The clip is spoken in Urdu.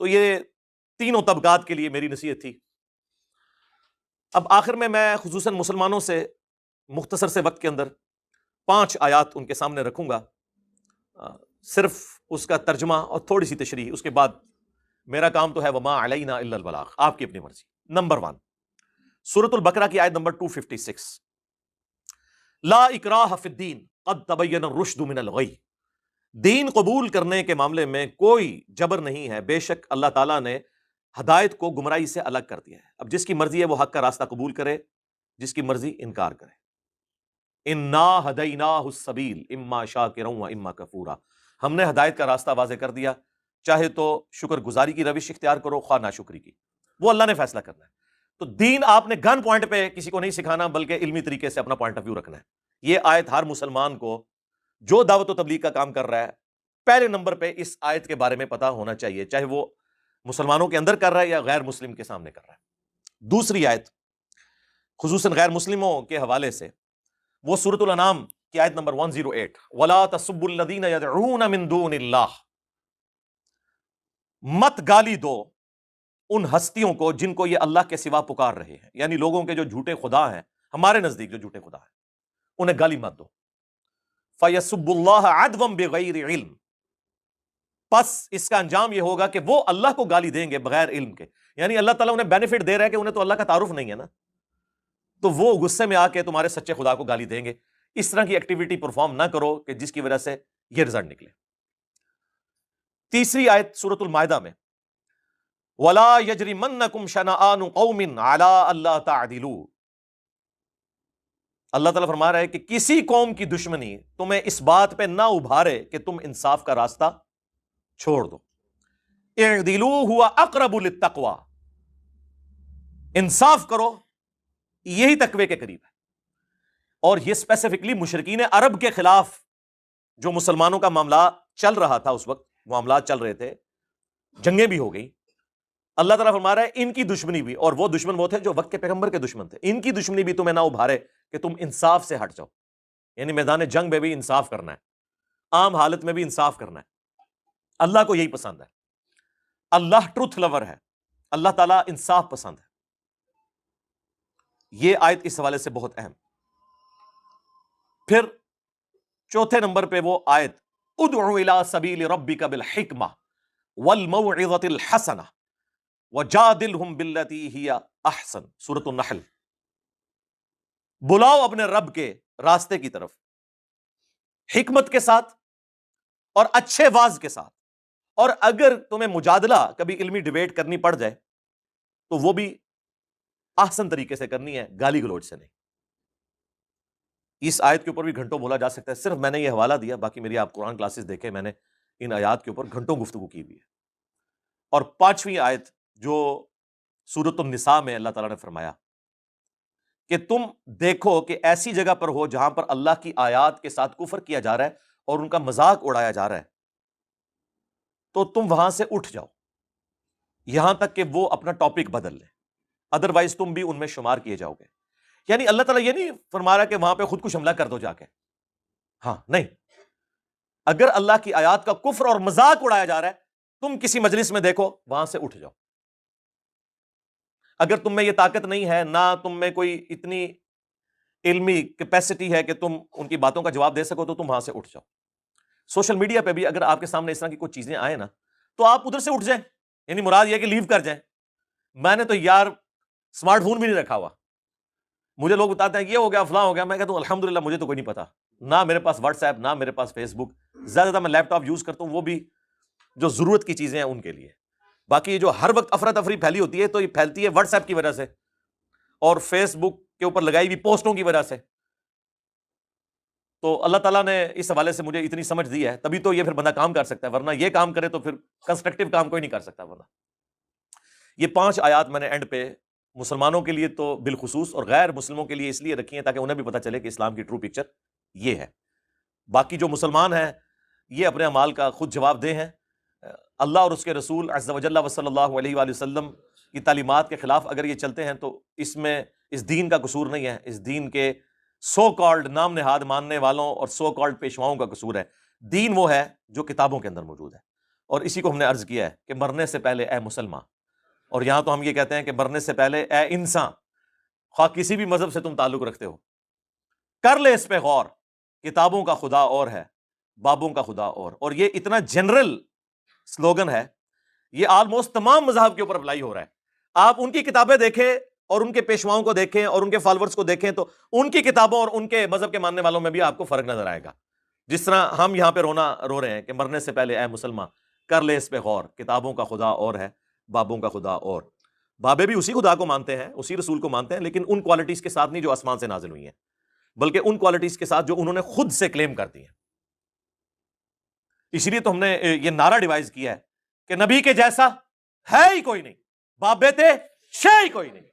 تو یہ تینوں طبقات کے لیے میری نصیحت تھی۔ اب آخر میں خصوصاً مسلمانوں سے مختصر سے وقت کے اندر 5 آیات ان کے سامنے رکھوں گا، صرف اس کا ترجمہ اور تھوڑی سی تشریح، اس کے بعد میرا کام تو ہے وما علینا الا البلاغ، آپ کی اپنی مرضی۔ نمبر 1 سورۃ البقرہ کی آیت نمبر 256، لا اکراہ فی الدین قد تبین الرشد من الغی، دین قبول کرنے کے معاملے میں کوئی جبر نہیں ہے، بے شک اللہ تعالیٰ نے ہدایت کو گمراہی سے الگ کر دیا ہے۔ اب جس کی مرضی ہے وہ حق کا راستہ قبول کرے، جس کی مرضی انکار کرے۔ انا ہدیناہ السبیل اما شاکرا و اما کفورا، ہم نے ہدایت کا راستہ واضح کر دیا، چاہے تو شکر گزاری کی روش اختیار کرو، خواہ ناشکری کی، وہ اللہ نے فیصلہ کرنا ہے۔ تو دین آپ نے گن پوائنٹ پہ کسی کو نہیں سکھانا، بلکہ علمی طریقے سے اپنا پوائنٹ آف ویو رکھنا ہے۔ یہ آیت ہر مسلمان کو جو دعوت و تبلیغ کا کام کر رہا ہے، پہلے نمبر پہ اس آیت کے بارے میں پتہ ہونا چاہیے، چاہے وہ مسلمانوں کے اندر کر رہا ہے یا غیر مسلم کے سامنے کر رہا ہے۔ دوسری آیت خصوصاً غیر مسلموں کے حوالے سے، وہ سورۃ الانعام کی آیت نمبر 108، وَلَا تَسُبُّوا الَّذِينَ يَدْعُونَ مِن دُونِ اللَّهِ، مت گالی دو ان ہستیوں کو جن کو یہ اللہ کے سوا پکار رہے ہیں، یعنی لوگوں کے جو جھوٹے خدا ہیں، ہمارے نزدیک جو جھوٹے خدا ہیں، انہیں گالی مت دو۔ فَيَسُبُّ اللَّهَ عَدْوًا بِغَيْرِ عِلْم، پس اس کا انجام یہ ہوگا کہ وہ اللہ کو گالی دیں گے بغیر علم کے، یعنی اللہ تعالیٰ انہیں بینیفٹ دے رہا ہے کہ انہیں تو اللہ کا تعارف نہیں ہے نا، تو وہ غصے میں آ کے تمہارے سچے خدا کو گالی دیں گے۔ اس طرح کی ایکٹیویٹی پرفارم نہ کرو کہ جس کی وجہ سے یہ رزلٹ نکلے۔ تیسری آیت سورۃ المائدہ میں، وَلَا يَجْرِمَنَّكُمْ شَنَآنُ قَوْمٍ عَلَىٰ أَلَّا تَعْدِلُوا، اللہ تعالیٰ فرما رہا ہے کہ کسی قوم کی دشمنی تمہیں اس بات پہ نہ ابھارے کہ تم انصاف کا راستہ چھوڑ دو۔ اعدلوا هو اقرب للتقوی، انصاف کرو، یہی تقوی کے قریب ہے۔ اور یہ اسپیسیفکلی مشرکین عرب کے خلاف جو مسلمانوں کا معاملہ چل رہا تھا، اس وقت معاملات چل رہے تھے، جنگیں بھی ہو گئی، اللہ تعالیٰ فرما رہا ہے ان کی دشمنی بھی، اور وہ دشمن وہ تھے جو وقت کے پیغمبر کے دشمن تھے، ان کی دشمنی بھی تمہیں نہ ابھارے کہ تم انصاف سے ہٹ جاؤ، یعنی میدان جنگ میں بھی انصاف کرنا ہے، عام حالت میں بھی انصاف کرنا ہے۔ اللہ کو یہی پسند ہے، اللہ ٹروتھ لور ہے، اللہ تعالیٰ انصاف پسند ہے۔ یہ آیت اس حوالے سے بہت اہم۔ پھر چوتھے نمبر پہ وہ آیت، ادع الی سبیل ربک بالحکمہ والموعظۃ الحسنہ وجادلہم باللتی ہی احسن، سورۃ النحل، بلاؤ اپنے رب کے راستے کی طرف حکمت کے ساتھ اور اچھے واز کے ساتھ، اور اگر تمہیں مجادلہ کبھی علمی ڈیبیٹ کرنی پڑ جائے تو وہ بھی احسن طریقے سے کرنی ہے، گالی گلوچ سے نہیں۔ اس آیت کے اوپر بھی گھنٹوں بولا جا سکتا ہے، صرف میں نے یہ حوالہ دیا، باقی میری آپ قرآن کلاسز دیکھیں، میں نے ان آیات کے اوپر گھنٹوں گفتگو کی ہوئی ہے۔ اور 5ویں آیت جو سورۃ النساء میں اللہ تعالیٰ نے فرمایا کہ تم دیکھو کہ ایسی جگہ پر ہو جہاں پر اللہ کی آیات کے ساتھ کفر کیا جا رہا ہے اور ان کا مذاق اڑایا جا رہا ہے، تو تم وہاں سے اٹھ جاؤ یہاں تک کہ وہ اپنا ٹاپک بدل لیں، ادروائز تم بھی ان میں شمار کیے جاؤ گے۔ یعنی اللہ تعالیٰ یہ نہیں فرما رہا کہ وہاں پہ خود کش حملہ کر دو جا کے، ہاں نہیں، اگر اللہ کی آیات کا کفر اور مذاق اڑایا جا رہا ہے، تم کسی مجلس میں دیکھو وہاں سے اٹھ جاؤ۔ اگر تم میں یہ طاقت نہیں ہے، نہ تم میں کوئی اتنی علمی کیپیسٹی ہے کہ تم ان کی باتوں کا جواب دے سکو، تو تم وہاں سے اٹھ جاؤ۔ سوشل میڈیا پہ بھی اگر آپ کے سامنے اس طرح کی کوئی چیزیں آئیں نا، تو آپ ادھر سے اٹھ جائیں، یعنی مراد یہ کہ لیو کر جائیں۔ میں نے تو یار اسمارٹ فون بھی نہیں رکھا ہوا، مجھے لوگ بتاتے ہیں یہ ہو گیا فلاں ہو گیا، میں کہتا ہوں الحمدللہ مجھے تو کوئی نہیں پتا، نہ میرے پاس واٹس ایپ، نہ میرے پاس فیس بک، زیادہ میں لیپ ٹاپ یوز کرتا ہوں، وہ بھی جو ضرورت کی چیزیں ہیں ان کے لیے۔ باقی جو ہر وقت افراتفری پھیلی ہوتی ہے تو یہ پھیلتی ہے واٹس ایپ کی وجہ سے اور فیس بک کے اوپر لگائی ہوئی پوسٹوں کی وجہ سے۔ تو اللہ تعالیٰ نے اس حوالے سے مجھے اتنی سمجھ دی ہے، تبھی تو یہ پھر بندہ کام کر سکتا ہے، ورنہ یہ کام کرے تو پھر کنسٹرکٹیو کام کوئی نہیں کر سکتا۔ ورنہ یہ 5 آیات میں نے اینڈ پہ مسلمانوں کے لیے تو بالخصوص اور غیر مسلموں کے لیے اس لیے رکھی ہیں تاکہ انہیں بھی پتہ چلے کہ اسلام کی ٹرو پکچر یہ ہے۔ باقی جو مسلمان ہیں یہ اپنے اعمال کا خود جواب دہ ہیں، اللہ اور اس کے رسول عز وجل و صلی اللہ علیہ وآلہ وسلم کی تعلیمات کے خلاف اگر یہ چلتے ہیں تو اس میں اس دین کا قصور نہیں ہے، اس دین کے سو کالڈ نام نہاد ماننے والوں اور سو کالڈ پیشواؤں کا قصور ہے۔ دین وہ ہے جو کتابوں کے اندر موجود ہے، اور اسی کو ہم نے عرض کیا ہے کہ مرنے سے پہلے اے مسلمان، اور یہاں تو ہم یہ کہتے ہیں کہ مرنے سے پہلے اے انسان، خواہ کسی بھی مذہب سے تم تعلق رکھتے ہو، کر لے اس پہ غور، کتابوں کا خدا اور ہے، بابوں کا خدا اور یہ اتنا جنرل سلوگن ہے، یہ آلموسٹ تمام مذاہب کے اوپر اپلائی ہو رہا ہے. آپ ان کی کتابیں دیکھیں اور ان کے پیشواؤں کو دیکھیں اور ان کے فالوورز کو دیکھیں تو ان کی کتابوں اور ان کے مذہب کے ماننے والوں میں بھی آپ کو فرق نظر آئے گا. جس طرح ہم یہاں پہ رو رہے ہیں کہ مرنے سے پہلے اے مسلمان کر لے اس پہ غور، کتابوں کا خدا اور ہے، بابوں کا خدا اور. بابے بھی اسی خدا کو مانتے ہیں، اسی رسول کو مانتے ہیں، لیکن ان کوالٹیز کے ساتھ نہیں جو آسمان سے نازل ہوئی ہیں، بلکہ ان کوالٹیز کے ساتھ جو انہوں نے خود سے کلیم کر دی ہیں. اس لیے تو ہم نے یہ نعرہ ڈیوائز کیا ہے کہ نبی کے جیسا ہے ہی کوئی نہیں، باپ بیٹے شے ہی کوئی نہیں.